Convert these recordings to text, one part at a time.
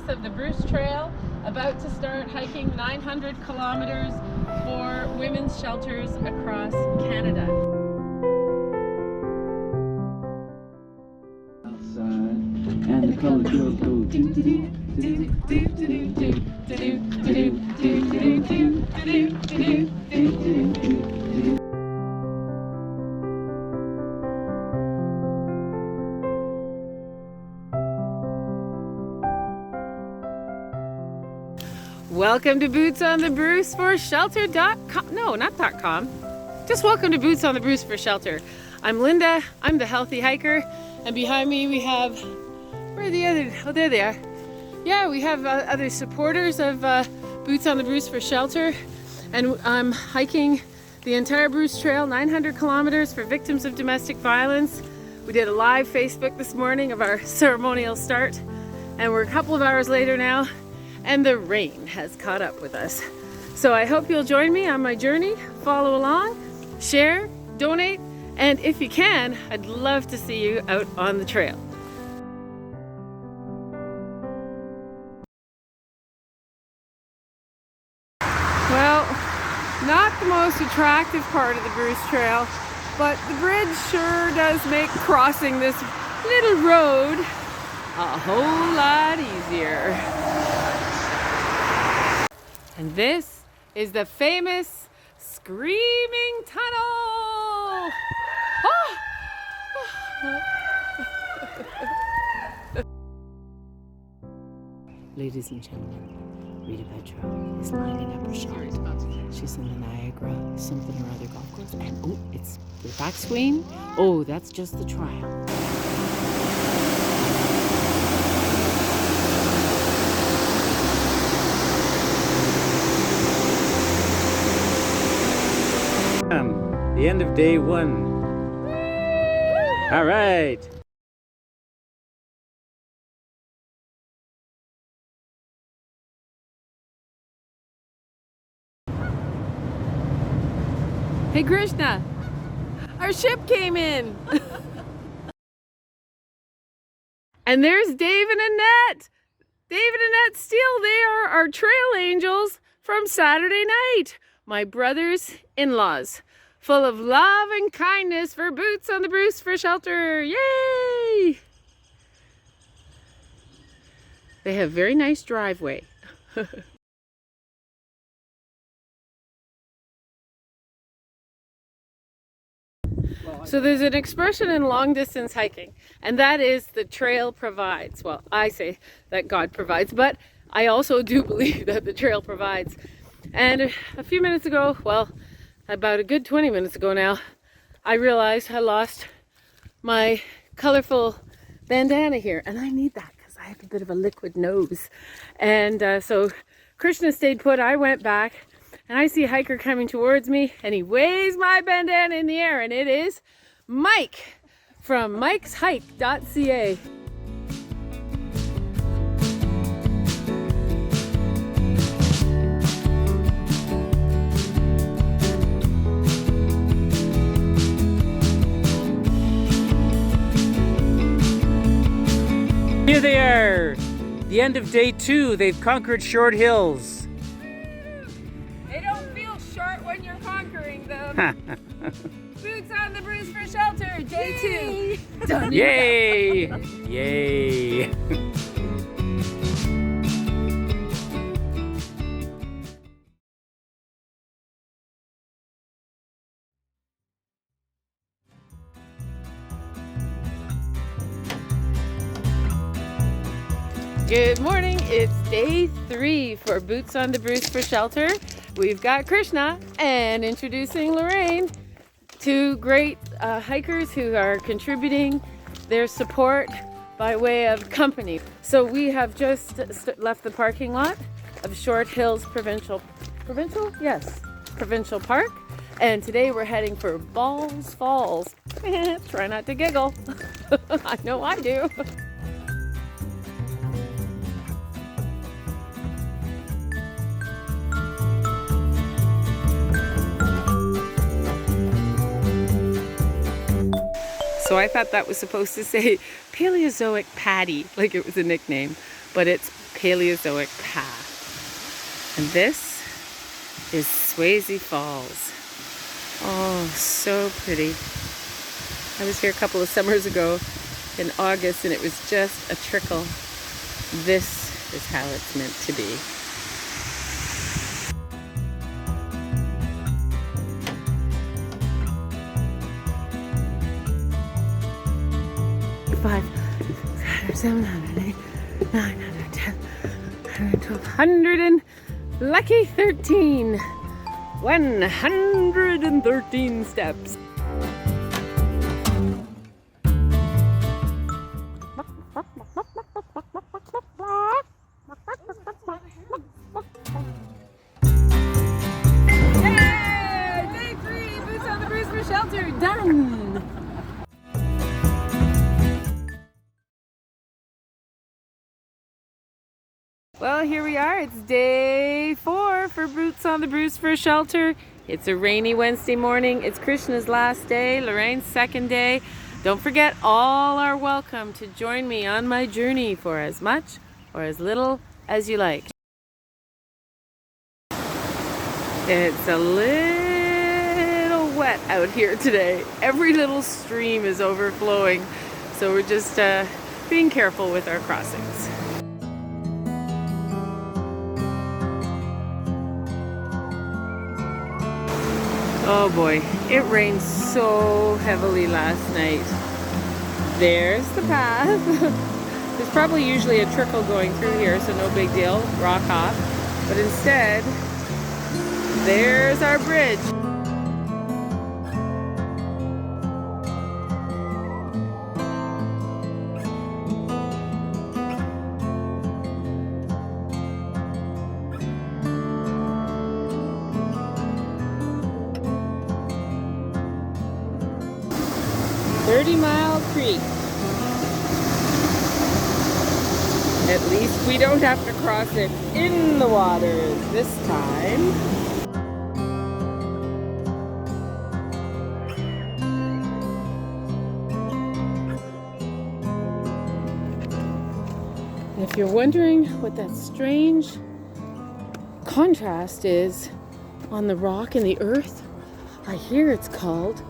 base of the Bruce Trail, about to start hiking 900 kilometers for women's shelters across Canada. Outside, and the color girls go do do do do do do do Welcome to Boots on the Bruce for Shelter.com. No, not .com. Just welcome to Boots on the Bruce for Shelter. I'm Linda. I'm the healthy hiker, and behind me we have, where are the other? Oh, there they are. Yeah, we have other supporters of Boots on the Bruce for Shelter, and I'm hiking the entire Bruce Trail, 900 kilometers for victims of domestic violence. We did a live Facebook this morning of our ceremonial start, and we're a couple of hours later now, and the rain has caught up with us. So I hope you'll join me on my journey, follow along, share, donate, and if you can, I'd love to see you out on the trail. Well, not the most attractive part of the Bruce Trail, but the bridge sure does make crossing this little road a whole lot easier. And this is the famous Screaming Tunnel! Ah! Ladies and gentlemen, Rita Petro is lining up her shot. She's in the Niagara something or other golf course, and oh, it's the backswing. Oh, that's just the trial. The end of day one. All right. Hey Krishna, our ship came in. And there's Dave and Annette. Dave and Annette Steele, they are our trail angels from Saturday night. My brothers-in-laws, full of love and kindness for Boots on the Bruce for Shelter. Yay! They have very nice driveway. So there's an expression in long distance hiking, and that is the trail provides. Well, I say that God provides, but I also do believe that the trail provides. And a few minutes ago, well, about a good 20 minutes ago now, I realized I lost my colorful bandana here, and I need that because I have a bit of a liquid nose. And so Krishna stayed put, I went back, and I see a hiker coming towards me, and he waves my bandana in the air, and it is Mike from mikeshike.ca. Here they are. The end of day two. They've conquered short hills. They don't feel short when you're conquering them. Boots on the Bruce for Shelter, day 2. Done. Yay! Yay! Good morning, it's day 3 for Boots on the Bruce for Shelter. We've got Krishna and introducing Lorraine, two great hikers who are contributing their support by way of company. So we have just left the parking lot of Short Hills Provincial Park, and today we're heading for Balls Falls. Try not to giggle. I know I do. So I thought that was supposed to say Paleozoic Patty, like it was a nickname, but it's Paleozoic path. And this is Swayze Falls. Oh, so pretty. I was here a couple of summers ago in August and it was just a trickle. This is how it's meant to be. Five, 700, 8, 900, 10, 112, 100 and lucky 13. 113 steps. Yay! Day 3, boots on the Bruce for shelter, done! Well, here we are. It's day 4 for Boots on the Bruce for shelter. It's a rainy Wednesday morning. It's Krishna's last day, Lorraine's second day. Don't forget, all are welcome to join me on my journey for as much or as little as you like. It's a little wet out here today. Every little stream is overflowing, so we're just being careful with our crossings. Oh boy, it rained so heavily last night. There's the path. There's probably usually a trickle going through here, so no big deal, rock off. But instead, there's our bridge. Mile Creek. At least we don't have to cross it in the waters this time. And if you're wondering what that strange contrast is on the rock and the earth, I hear it's called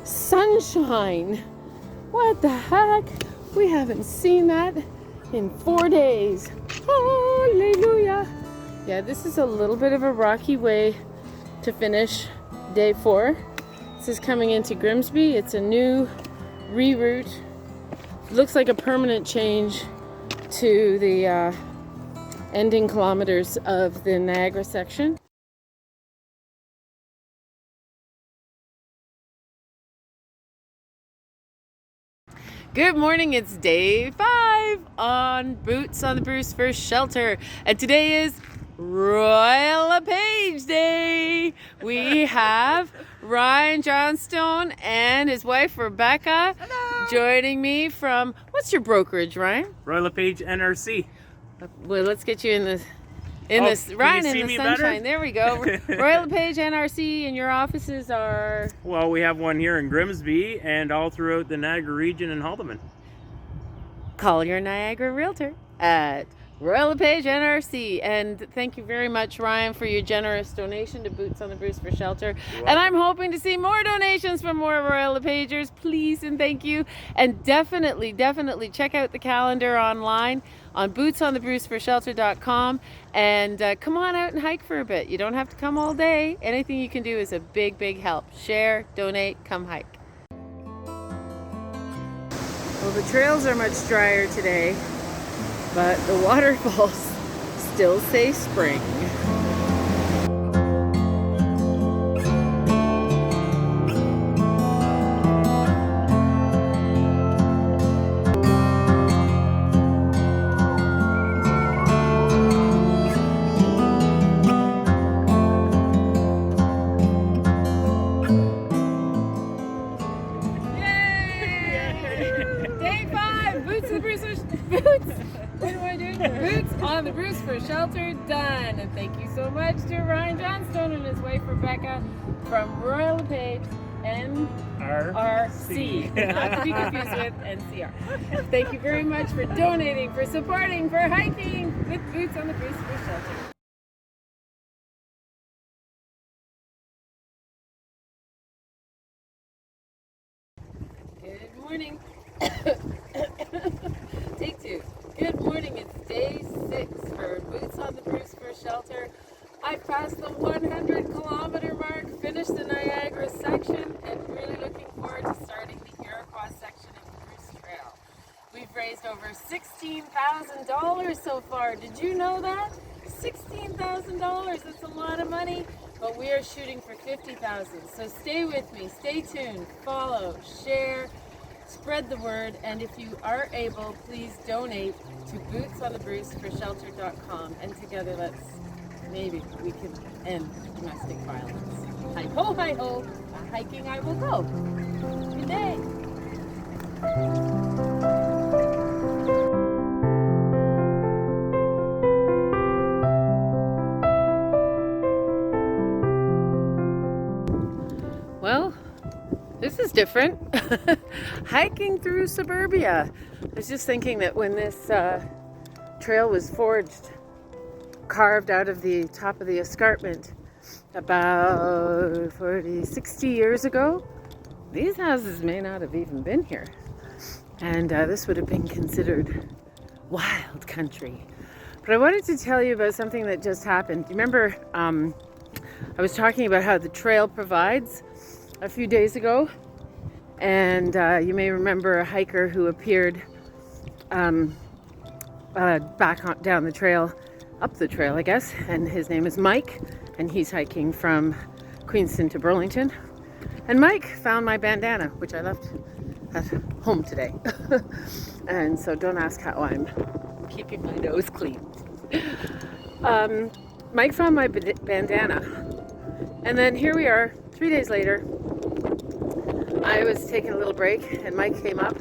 sunshine. What the heck? We haven't seen that in 4 days. Hallelujah. Yeah, this is a little bit of a rocky way to finish day 4. This is coming into Grimsby. It's a new reroute. It looks like a permanent change to the ending kilometers of the Niagara section. Good morning, it's day 5 on Boots on the Bruce for shelter. And today is Royal LePage Day. We have Ryan Johnstone and his wife Rebecca. Hello. Joining me from, what's your brokerage, Ryan? Royal LePage NRC. Well, let's get you in this. Ryan in the sunshine. Better? There we go. Royal LePage NRC, and your offices are? Well, we have one here in Grimsby and all throughout the Niagara region in Haldimand. Call your Niagara realtor at Royal LePage NRC. And thank you very much, Ryan, for your generous donation to Boots on the Bruce for shelter. And I'm hoping to see more donations from more Royal LePagers. Please and thank you. And definitely check out the calendar online on bootsonthebruceforshelter.com, and come on out and hike for a bit. You don't have to come all day. Anything you can do is a big help. Share, donate, come hike. Well, the trails are much drier today, but the waterfalls still say spring. Boots on the Bruce for shelter, done. And thank you so much to Ryan Johnstone and his wife Rebecca from Royal LePage NRC, not to be confused with NCR. Thank you very much for donating, for supporting, for hiking with Boots on the Bruce for Shelter. Good morning. Take two. Good morning. It's day 6 for Boots on the Bruce for Shelter. I passed the 100-kilometer mark, finished the Niagara section, and really looking forward to starting the Iroquois section of the Bruce Trail. We've raised over $16,000 so far. Did you know that? $16,000. That's a lot of money, but we are shooting for $50,000. So stay with me. Stay tuned. Follow, share, spread the word, and if you are able, please donate to bootsonthebruceforshelter.com, and together maybe we can end domestic violence. Hi ho, hi ho. Hiking I will go. Good day. Well, this is different. Hiking through suburbia. I was just thinking that when this trail was carved out of the top of the escarpment about 60 years ago, these houses may not have even been here. And this would have been considered wild country. But I wanted to tell you about something that just happened. Do you remember I was talking about how the trail provides a few days ago? And you may remember a hiker who appeared back down the trail, up the trail, I guess, and his name is Mike, and he's hiking from Queenston to Burlington. And Mike found my bandana, which I left at home today. And so don't ask how I'm keeping my nose clean. Mike found my bandana, and then here we are 3 days later. I was taking a little break, and Mike came up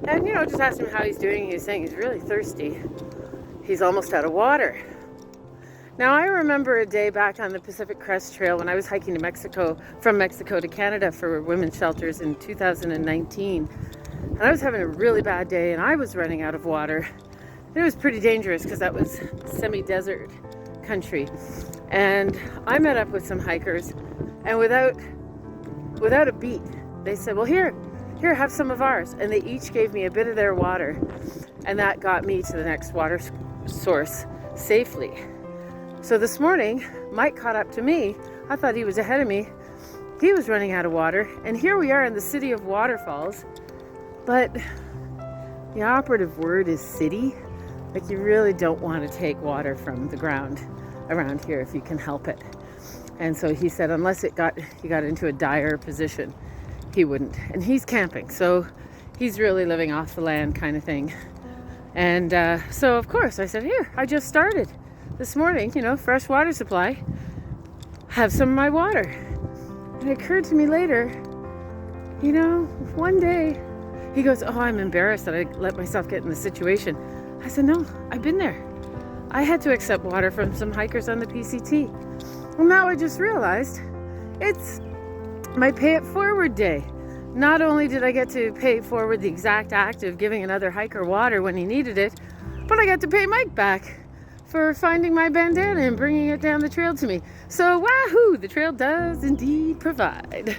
and, just asked him how he's doing. He was saying he's really thirsty. He's almost out of water. Now, I remember a day back on the Pacific Crest Trail when I was hiking to Mexico, from Mexico to Canada for women's shelters in 2019. And I was having a really bad day, and I was running out of water. And it was pretty dangerous because that was semi-desert country. And I met up with some hikers, and without a beat, they said, well, here, have some of ours. And they each gave me a bit of their water. And that got me to the next water source safely. So this morning, Mike caught up to me. I thought he was ahead of me. He was running out of water. And here we are in the city of waterfalls. But the operative word is city. Like, you really don't want to take water from the ground around here if you can help it. And so he said, unless he got into a dire position, he wouldn't. And he's camping, so he's really living off the land kind of thing. And so, of course, I said, here, I just started this morning, fresh water supply. Have some of my water. And it occurred to me later, one day, he goes, oh, I'm embarrassed that I let myself get in this situation. I said, no, I've been there. I had to accept water from some hikers on the PCT. Well, now I just realized it's my pay it forward day. Not only did I get to pay forward the exact act of giving another hiker water when he needed it, but I got to pay Mike back for finding my bandana and bringing it down the trail to me. So, wahoo, the trail does indeed provide.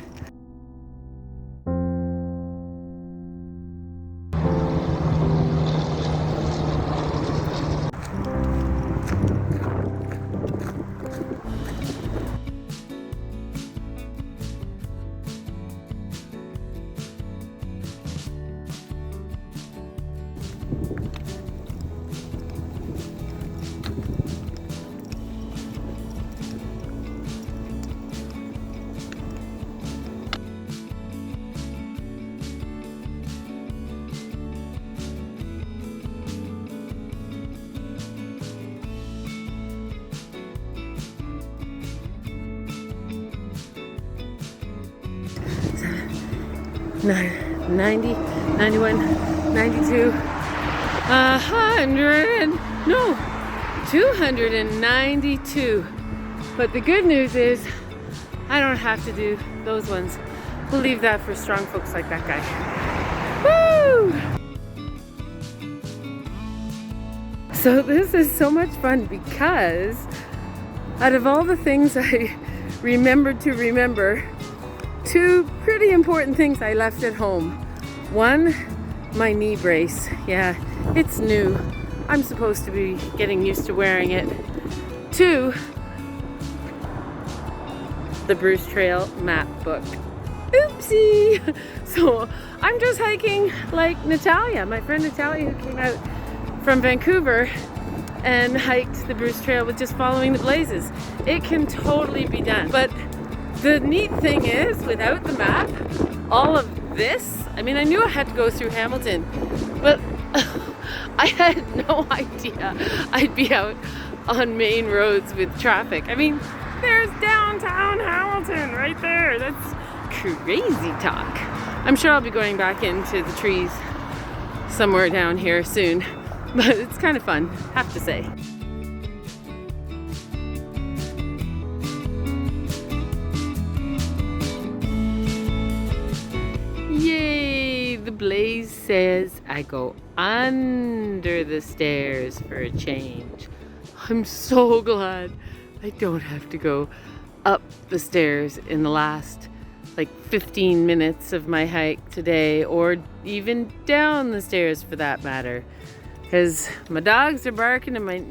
Nine, 90, 91, 92, 292. But the good news is I don't have to do those ones We'll leave that for strong folks like that guy. Woo! So this is so much fun because out of all the things I remembered to remember, two pretty important things I left at home. One, my knee brace. Yeah, it's new. I'm supposed to be getting used to wearing it. Two, the Bruce Trail map book. Oopsie! So I'm just hiking like Natalia, my friend Natalia, who came out from Vancouver and hiked the Bruce Trail with just following the blazes. It can totally be done. But the neat thing is, without the map, all of this, I mean, I knew I had to go through Hamilton, but I had no idea I'd be out on main roads with traffic. I mean, there's downtown Hamilton right there. That's crazy talk. I'm sure I'll be going back into the trees somewhere down here soon, but it's kind of fun, have to say. Yay! The blaze says I go under the stairs for a change. I'm so glad I don't have to go up the stairs in the last like 15 minutes of my hike today, or even down the stairs for that matter, because my dogs are barking and my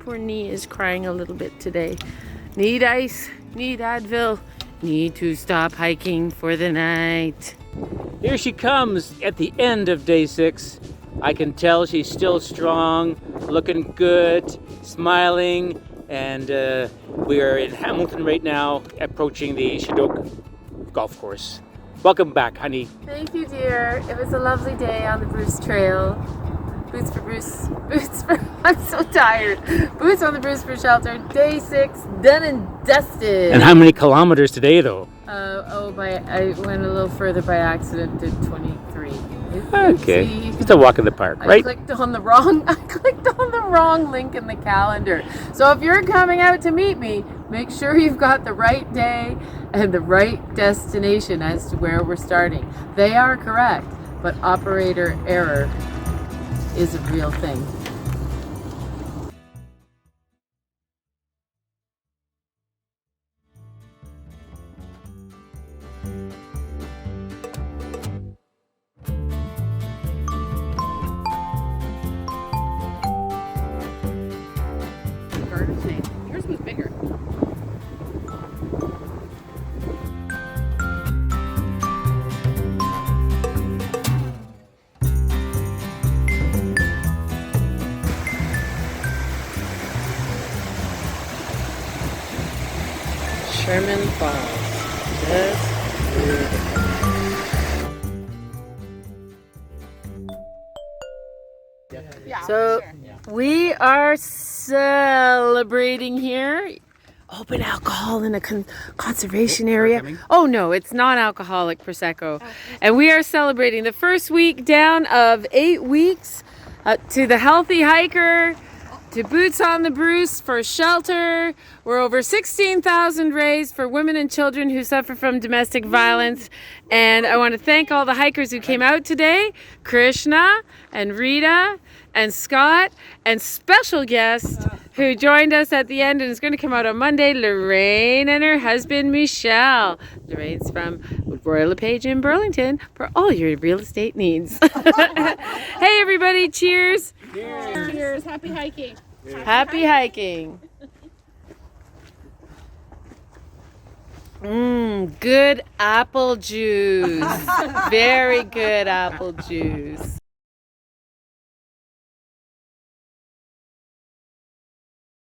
poor knee is crying a little bit today. Need ice, need Advil, need to stop hiking for the night. Here she comes at the end of day 6. I can tell she's still strong, looking good, smiling, and we are in Hamilton right now, approaching the Shadok golf course. Welcome back, honey. Thank you, dear. It was a lovely day on the Bruce Trail. Boots for, I'm so tired. Boots on the Bruce for shelter, day 6, done and dusted. And how many kilometers today, though? I went a little further by accident to 23. Okay, See? it's a walk in the park, I right? clicked on the wrong link in the calendar. So if you're coming out to meet me, make sure you've got the right day and the right destination as to where we're starting. They are correct, but operator error is a real thing. Yours was bigger. Sherman Falls. Just beautiful. So we are celebrating here. Open alcohol in a conservation area. Oh no, it's non-alcoholic Prosecco. And we are celebrating the first week down of 8 weeks to the Healthy Hiker, to Boots on the Bruce for shelter. We're over 16,000 raised for women and children who suffer from domestic violence. And I want to thank all the hikers who came out today, Krishna and Rita and Scott, and special guest who joined us at the end and is going to come out on Monday, Lorraine and her husband, Michelle. Lorraine's from Royal LePage in Burlington for all your real estate needs. Hey everybody, cheers. Cheers. Cheers. Happy hiking. Happy hiking. Good apple juice. Very good apple juice.